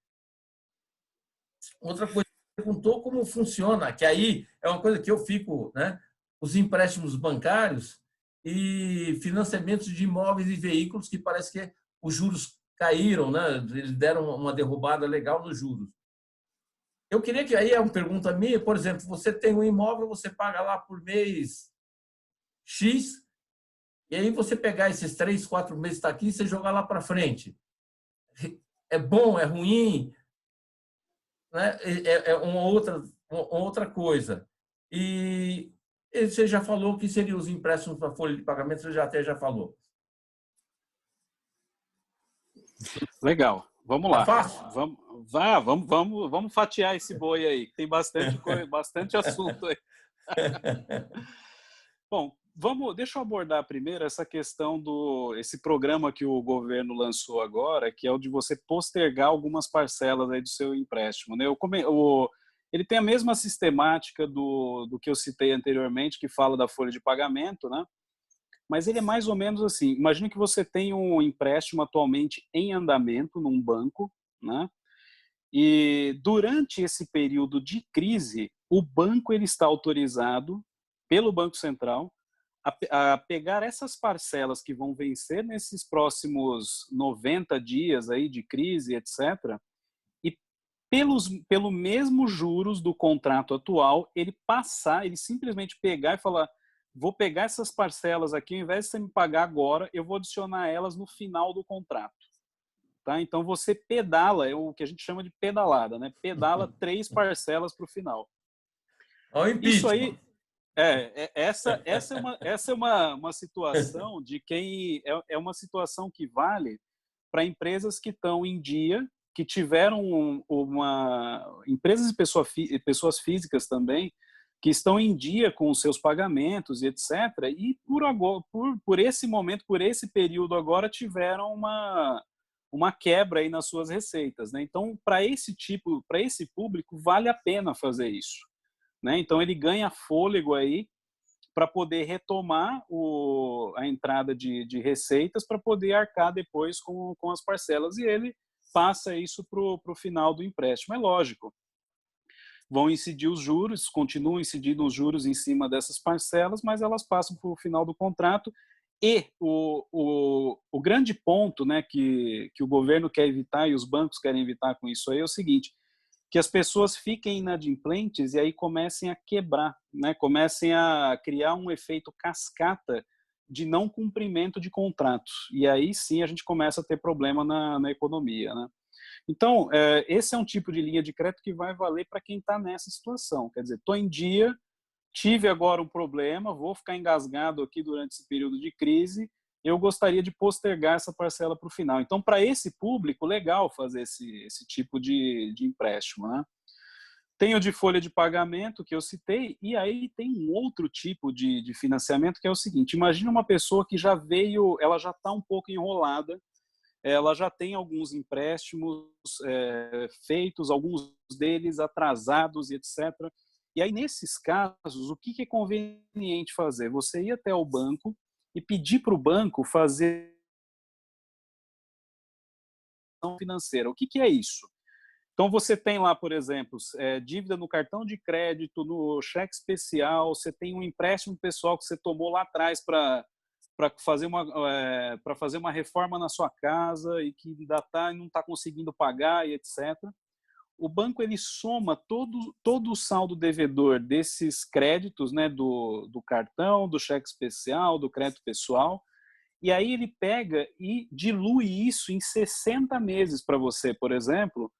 Outra coisa, perguntou como funciona, que aí é uma coisa que eu fico, né? Os empréstimos bancários e financiamentos de imóveis e veículos, que parece que os juros caíram, né? Eles deram uma derrubada legal nos juros. Eu queria que aí é uma pergunta minha, por exemplo, você tem um imóvel, você paga lá por mês X, e aí você pegar esses 3, 4 meses que está aqui e você jogar lá para frente. É bom, é ruim, né? É uma outra coisa. E você já falou que seriam os empréstimos para folha de pagamento, você até já falou. Legal, vamos Tá lá. fácil? Vamos fatiar esse boi aí, que tem bastante coisa, bastante assunto aí. Bom, deixa eu abordar primeiro essa questão esse programa que o governo lançou agora, que é o de você postergar algumas parcelas aí do seu empréstimo, né? Ele tem a mesma sistemática do que eu citei anteriormente, que fala da folha de pagamento, né? Mas ele é mais ou menos assim. Imagine que você tem um empréstimo atualmente em andamento num banco, né? E durante esse período de crise, o banco ele está autorizado pelo Banco Central a pegar essas parcelas que vão vencer nesses próximos 90 dias aí de crise, etc., e pelo mesmo juros do contrato atual, ele simplesmente pegar e falar: vou pegar essas parcelas aqui, ao invés de você me pagar agora, eu vou adicionar elas no final do contrato. Tá? Então você pedala, é o que a gente chama de pedalada, né? Pedala 3 parcelas para o final. Olha o Isso impeachment. aí, essa é uma situação de quem é uma situação que vale para empresas que estão em dia, que tiveram empresas e pessoas físicas também, que estão em dia com os seus pagamentos e etc. E por esse momento, por esse período agora, tiveram uma quebra aí nas suas receitas, né? Então, para esse público, vale a pena fazer isso, né? Então, ele ganha fôlego aí para poder retomar a entrada de receitas para poder arcar depois com as parcelas, e ele passa isso para o final do empréstimo. É lógico, vão incidir os juros, continuam incidindo os juros em cima dessas parcelas, mas elas passam para o final do contrato. E o grande ponto, né, que o governo quer evitar e os bancos querem evitar com isso aí é o seguinte: que as pessoas fiquem inadimplentes e aí comecem a quebrar, né? Comecem a criar um efeito cascata de não cumprimento de contratos. E aí sim a gente começa a ter problema na economia, né? Então, esse é um tipo de linha de crédito que vai valer para quem está nessa situação. Quer dizer, estou em dia, tive agora um problema, vou ficar engasgado aqui durante esse período de crise, eu gostaria de postergar essa parcela para o final. Então, para esse público, legal fazer esse tipo de empréstimo, né? Tem o de folha de pagamento, que eu citei, e aí tem um outro tipo de financiamento, que é o seguinte: imagina uma pessoa que ela já está um pouco enrolada, ela já tem alguns empréstimos feitos, alguns deles atrasados e etc. E aí, nesses casos, o que é conveniente fazer? Você ir até o banco e pedir para o banco fazer financeira. O que é isso? Então, você tem lá, por exemplo, dívida no cartão de crédito, no cheque especial, você tem um empréstimo pessoal que você tomou lá atrás para fazer uma reforma na sua casa e que ainda não está conseguindo pagar e etc. O banco ele soma todo o saldo devedor desses créditos, né, do cartão, do cheque especial, do crédito pessoal, e aí ele pega e dilui isso em 60 meses para você, por exemplo,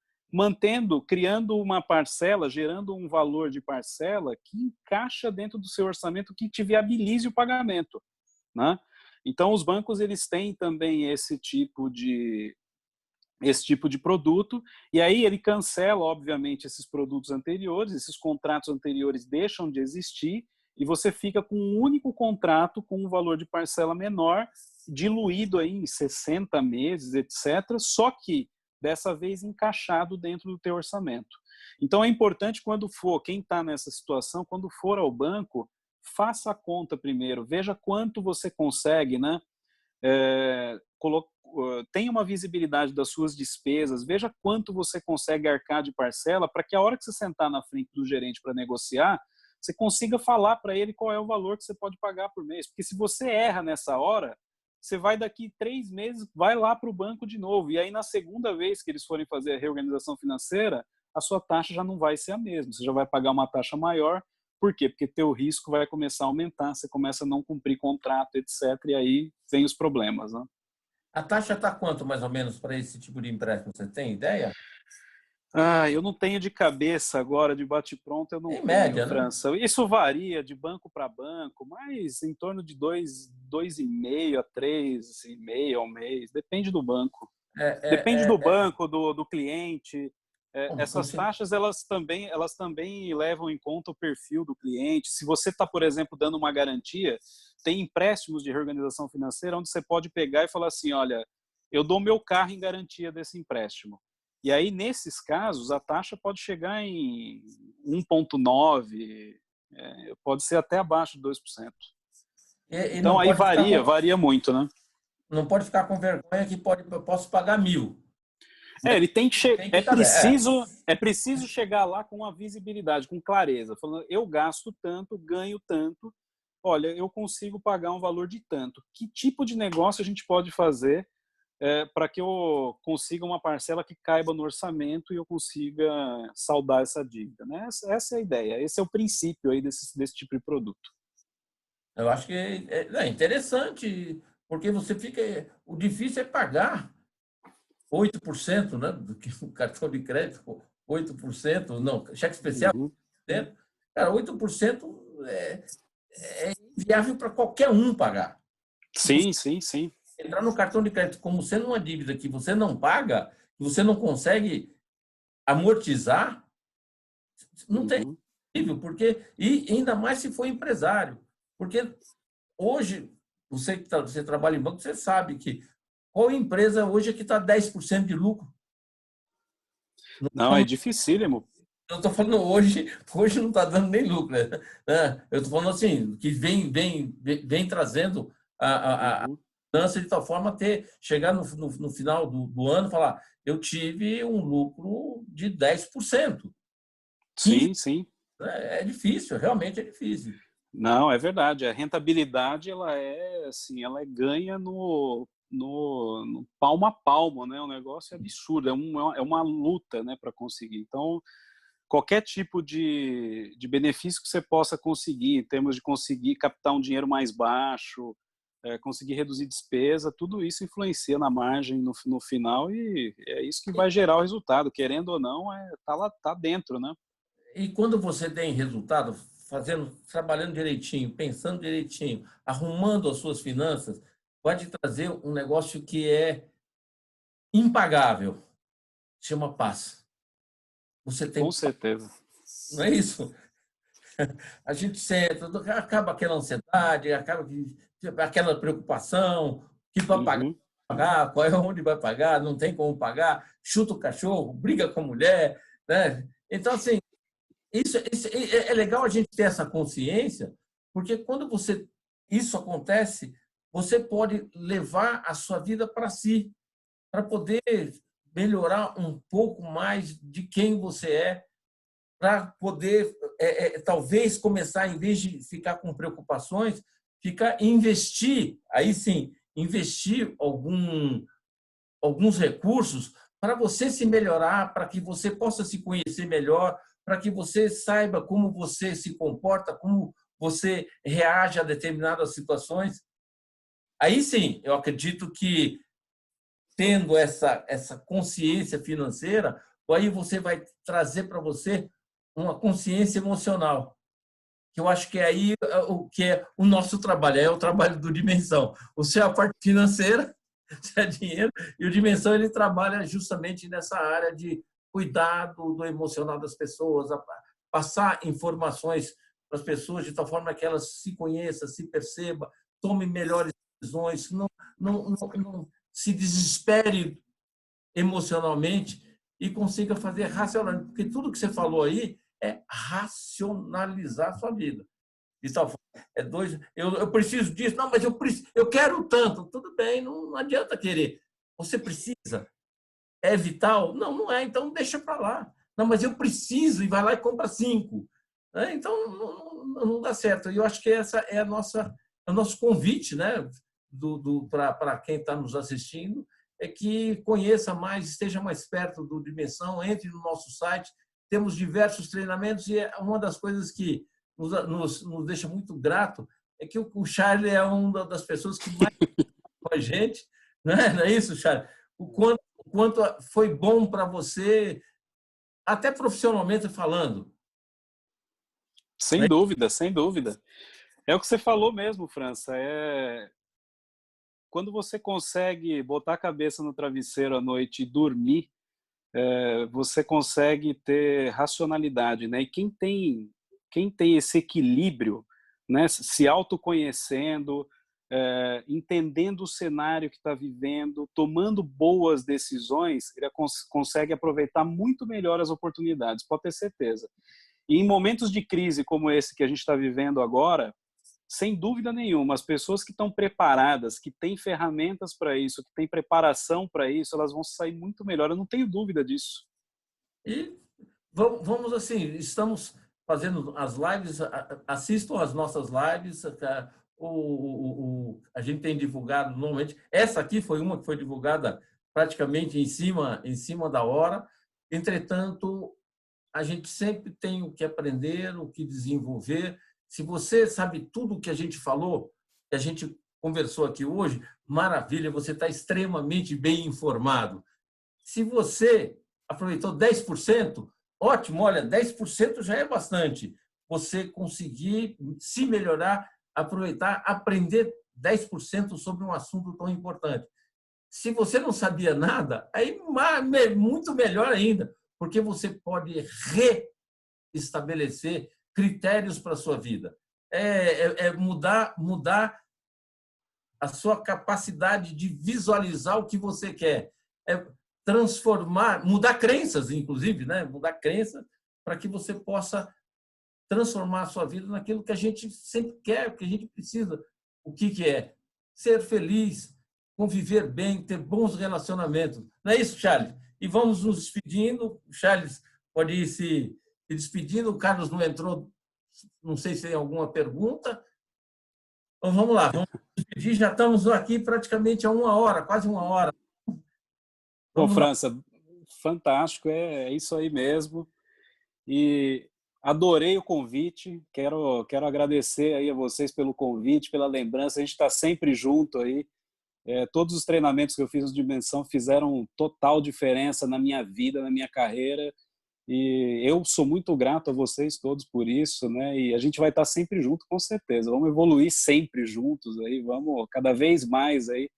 criando uma parcela, gerando um valor de parcela que encaixa dentro do seu orçamento, que te viabilize o pagamento, né? Então, os bancos eles têm também esse tipo de produto, e aí ele cancela, obviamente, esses produtos anteriores, esses contratos anteriores deixam de existir, e você fica com um único contrato com um valor de parcela menor, diluído aí em 60 meses, etc., só que dessa vez encaixado dentro do teu orçamento. Então é importante quem está nessa situação, quando for ao banco, faça a conta primeiro, veja quanto você consegue, né? Tenha uma visibilidade das suas despesas, veja quanto você consegue arcar de parcela, para que a hora que você sentar na frente do gerente para negociar, você consiga falar para ele qual é o valor que você pode pagar por mês. Porque se você erra nessa hora, você vai daqui 3 meses, vai lá para o banco de novo, e aí na segunda vez que eles forem fazer a reorganização financeira, a sua taxa já não vai ser a mesma, você já vai pagar uma taxa maior. Por quê? Porque teu risco vai começar a aumentar, você começa a não cumprir contrato, etc., e aí vem os problemas, né? A taxa está quanto, mais ou menos, para esse tipo de empréstimo? Você tem ideia? Eu não tenho de cabeça agora, de bate-pronto, eu não Em tenho, média, né? França. Isso varia de banco para banco, mas em torno de 2,5 a 3,5 ao mês, depende do banco. É, Depende é, do é, banco, do cliente. como Essas se- taxas, elas também levam em conta o perfil do cliente. Se você está, por exemplo, dando uma garantia, tem empréstimos de reorganização financeira onde você pode pegar e falar assim, olha, eu dou meu carro em garantia desse empréstimo. E aí, nesses casos, a taxa pode chegar em 1,9, pode ser até abaixo de 2%. e Então, não aí pode ficar varia muito, né? não pode ficar com vergonha que eu posso pagar 1.000. Ele tem que Tem que é saber. preciso chegar lá com uma visibilidade, com clareza, falando, eu gasto tanto, ganho tanto, olha, eu consigo pagar um valor de tanto. Que tipo de negócio a gente pode fazer para que eu consiga uma parcela que caiba no orçamento e eu consiga saldar essa dívida, né? Essa é a ideia, esse é o princípio aí desse tipo de produto. Eu acho que é interessante, porque você fica. O difícil é pagar 8%, né? Do que o cartão de crédito, 8%, não, cheque especial, Uhum. 8%. Cara, 8% é inviável para qualquer um pagar. Se você Sim, sim, sim. entrar no cartão de crédito como sendo uma dívida que você não paga, que você não consegue amortizar, não tem Uhum. nível, porque e ainda mais se for empresário, porque hoje você trabalha em banco, você sabe que qual empresa hoje é que está 10% de lucro? Não, é dificílimo. Eu estou falando hoje não está dando nem lucro, né? Eu estou falando assim, que vem trazendo a Uhum. finança de tal forma chegar no final do ano e falar, eu tive um lucro de 10%. 15%, Sim, sim. né? É difícil, realmente é difícil. Não, é verdade. A rentabilidade ela é ganha no palmo a palmo, né? O negócio é absurdo, é uma luta, né, para conseguir. Então, qualquer tipo de benefício que você possa conseguir, em termos de conseguir captar um dinheiro mais baixo, conseguir reduzir despesa, tudo isso influencia na margem no final e é isso que vai gerar o resultado, querendo ou não, tá lá, tá dentro, né? E quando você tem resultado, trabalhando direitinho, pensando direitinho, arrumando as suas finanças, pode trazer um negócio que é impagável, chama paz. Você Com tem, certeza. não é isso? A gente senta, acaba aquela ansiedade, acaba aquela preocupação, que vai Uhum. pagar, qual é onde vai pagar, não tem como pagar, chuta o cachorro, briga com a mulher, né? Então assim, isso é legal a gente ter essa consciência, porque quando isso acontece, você pode levar a sua vida para si, para poder melhorar um pouco mais de quem você é, para poder, talvez, começar, em vez de ficar com preocupações, investir, aí sim, investir alguns recursos para você se melhorar, para que você possa se conhecer melhor, para que você saiba como você se comporta, como você reage a determinadas situações. Aí sim, eu acredito que, tendo essa consciência financeira, aí você vai trazer para você uma consciência emocional, que eu acho que é aí o que é o nosso trabalho, é o trabalho do Dimensão. O seu é a parte financeira, se é dinheiro, e o Dimensão ele trabalha justamente nessa área de cuidado do emocional das pessoas, passar informações para as pessoas de tal forma que elas se conheçam, se percebam, tomem melhores decisões, não se desespere emocionalmente e consiga fazer racionalmente, porque tudo que você falou aí é racionalizar a sua vida. De tal forma, eu preciso disso, não, mas eu quero tanto. Tudo bem, não adianta querer. Você precisa? É vital? Não, não é, então deixa para lá. Não, mas eu preciso, e vai lá e compra 5. Então, não dá certo. E eu acho que essa é é o nosso convite, né, para quem está nos assistindo, é que conheça mais, esteja mais perto do Dimensão, entre no nosso site. Temos diversos treinamentos e uma das coisas que nos deixa muito grato é que o Charlie é uma das pessoas que mais com a gente, né? Não é isso, Charlie? O quanto foi bom para você, até profissionalmente falando. Sem Né? dúvida, sem dúvida. É o que você falou mesmo, França. Quando você consegue botar a cabeça no travesseiro à noite e dormir, você consegue ter racionalidade, né? E quem tem esse equilíbrio, né? Se autoconhecendo, entendendo o cenário que está vivendo, tomando boas decisões, ele consegue aproveitar muito melhor as oportunidades, pode ter certeza. E em momentos de crise como esse que a gente está vivendo agora, sem dúvida nenhuma, as pessoas que estão preparadas, que têm ferramentas para isso, que têm preparação para isso, elas vão sair muito melhor. Eu não tenho dúvida disso. E vamos assim, estamos fazendo as lives, assistam as nossas lives. A gente tem divulgado normalmente. Essa aqui foi uma que foi divulgada praticamente em cima da hora. Entretanto, a gente sempre tem o que aprender, o que desenvolver. Se você sabe tudo o que a gente falou, que a gente conversou aqui hoje, maravilha, você está extremamente bem informado. Se você aproveitou 10%, ótimo, olha, 10% já é bastante. Você conseguir se melhorar, aproveitar, aprender 10% sobre um assunto tão importante. Se você não sabia nada, aí muito melhor ainda, porque você pode reestabelecer critérios para a sua vida. Mudar a sua capacidade de visualizar o que você quer. É transformar, mudar crenças, inclusive, né? Mudar crença para que você possa transformar a sua vida naquilo que a gente sempre quer, o que a gente precisa. O que é? Ser feliz, conviver bem, ter bons relacionamentos. Não é isso, Charles? E vamos nos despedindo. O Charles pode ir se despedindo. O Carlos não entrou, não sei se tem alguma pergunta. Então, vamos lá, vamos despedir. Já estamos aqui praticamente há 1 hora, quase 1 hora. Bom, Vamos lá. França, fantástico, é isso aí mesmo. E adorei o convite, quero agradecer aí a vocês pelo convite, pela lembrança, a gente está sempre junto aí. Todos os treinamentos que eu fiz no Dimensão fizeram total diferença na minha vida, na minha carreira, e eu sou muito grato a vocês todos por isso, né? E a gente vai estar sempre junto, com certeza. Vamos evoluir sempre juntos aí, vamos cada vez mais aí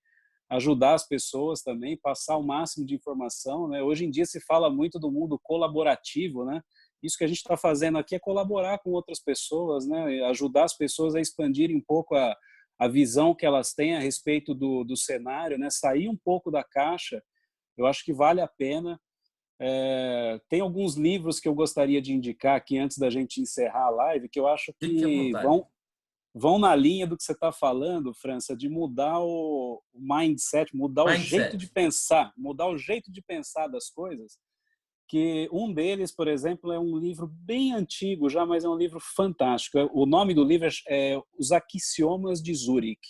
ajudar as pessoas também, passar o máximo de informação, né? Hoje em dia se fala muito do mundo colaborativo, né? Isso que a gente está fazendo aqui é colaborar com outras pessoas, né? Ajudar as pessoas a expandirem um pouco a visão que elas têm a respeito do cenário, né? Sair um pouco da caixa, eu acho que vale a pena. Tem alguns livros que eu gostaria de indicar aqui antes da gente encerrar a live, que eu acho Fique à que vontade. vão na linha do que você está falando, França, de mudar o mindset, mudar o jeito de Mindset. pensar, mudar o jeito de pensar das coisas. Que um deles, por exemplo, é um livro bem antigo já, mas é um livro fantástico. O nome do livro é Os Axiomas de Zurich.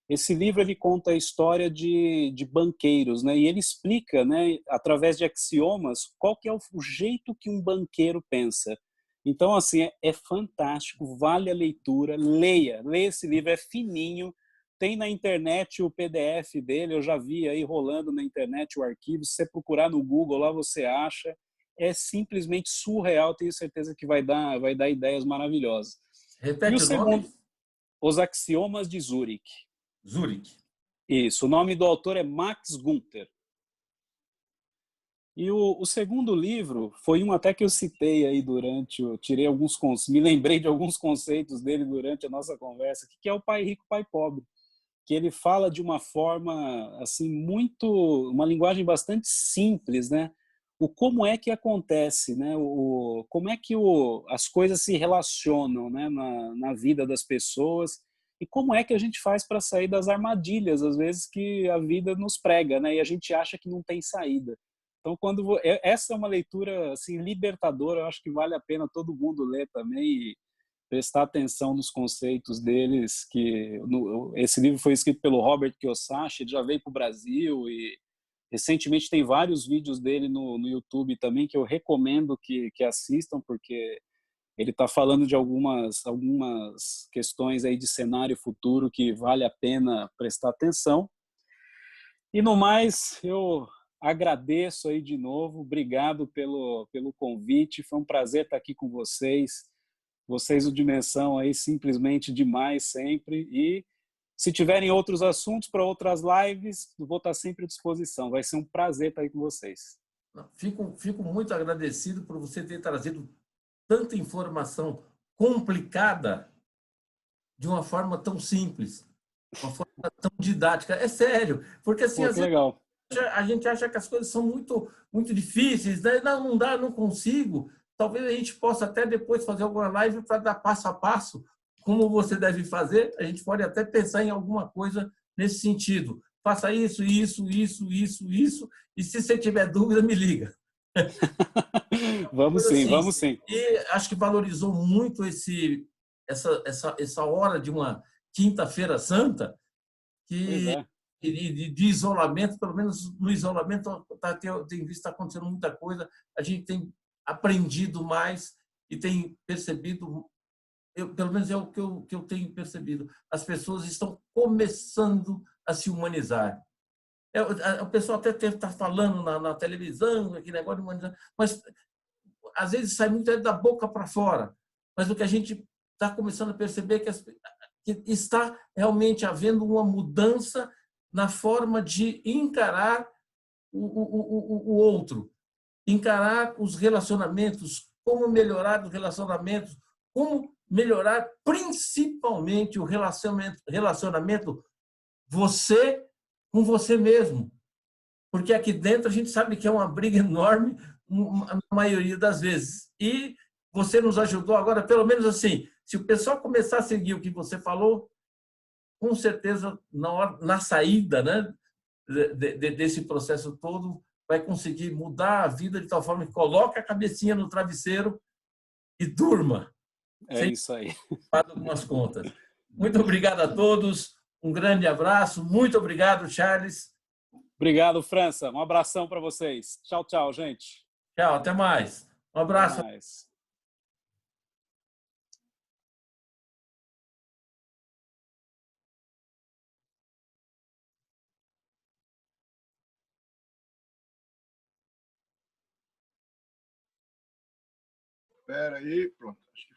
Esse livro ele conta a história de banqueiros, né? E ele explica, né, através de axiomas, qual que é o jeito que um banqueiro pensa. Então, assim, é fantástico, vale a leitura, leia esse livro, é fininho, tem na internet o PDF dele, eu já vi aí rolando na internet o arquivo, se você procurar no Google, lá você acha, é simplesmente surreal, tenho certeza que vai dar ideias maravilhosas. E o Repete o nome? segundo, Os Axiomas de Zurich. Zurich. Isso, o nome do autor é Max Gunther. E o segundo livro foi um até que eu citei aí tirei me lembrei de alguns conceitos dele durante a nossa conversa, que é o Pai Rico, Pai Pobre, que ele fala de uma forma assim uma linguagem bastante simples, né? O como é que acontece, né? Como é que as coisas se relacionam, né? Na vida das pessoas e como é que a gente faz para sair das armadilhas, às vezes que a vida nos prega, né? E a gente acha que não tem saída. Então, essa é uma leitura assim libertadora, eu acho que vale a pena todo mundo ler também e prestar atenção nos conceitos deles, esse livro foi escrito pelo Robert Kiyosaki, ele já veio para o Brasil e recentemente tem vários vídeos dele no YouTube também que eu recomendo que assistam, porque ele está falando de algumas questões aí de cenário futuro que vale a pena prestar atenção. E no mais, eu agradeço aí de novo, obrigado pelo convite, foi um prazer estar aqui com vocês. Vocês, o Dimensão, aí simplesmente demais sempre. E se tiverem outros assuntos para outras lives, vou estar sempre à disposição. Vai ser um prazer estar aí com vocês. Fico muito agradecido por você ter trazido tanta informação complicada de uma forma tão simples, uma forma tão didática. É sério, porque assim, Pô, às que vezes legal. a gente acha que as coisas são muito difíceis, né? Não dá, não consigo. Talvez a gente possa até depois fazer alguma live para dar passo a passo como você deve fazer. A gente pode até pensar em alguma coisa nesse sentido. Faça isso, isso. E se você tiver dúvida, me liga. Vamos Coisa sim, assim. vamos sim. E acho que valorizou muito essa hora de uma quinta-feira santa, Pois que é. de isolamento, pelo menos no isolamento, tem visto está acontecendo muita coisa, a gente tem aprendido mais e tem percebido, pelo menos é o que eu tenho percebido, as pessoas estão começando a se humanizar. O pessoal até está falando na televisão, aquele negócio de humanizar, mas às vezes sai muito da boca para fora. Mas o que a gente está começando a perceber é que está realmente havendo uma mudança na forma de encarar o outro, encarar os relacionamentos, como melhorar os relacionamentos, como melhorar principalmente o relacionamento você com você mesmo. Porque aqui dentro a gente sabe que é uma briga enorme a maioria das vezes. E você nos ajudou agora, pelo menos assim, se o pessoal começar a seguir o que você falou, com certeza na saída, né, desse processo todo, vai conseguir mudar a vida de tal forma que coloque a cabecinha no travesseiro e durma, É sem isso aí. pagar algumas contas. Muito obrigado a todos, um grande abraço, muito obrigado, Charles. Obrigado, França. Um abração para vocês. Tchau, tchau, gente. Tchau, até mais. Um Até abraço. mais. Espera aí, pronto. Acho que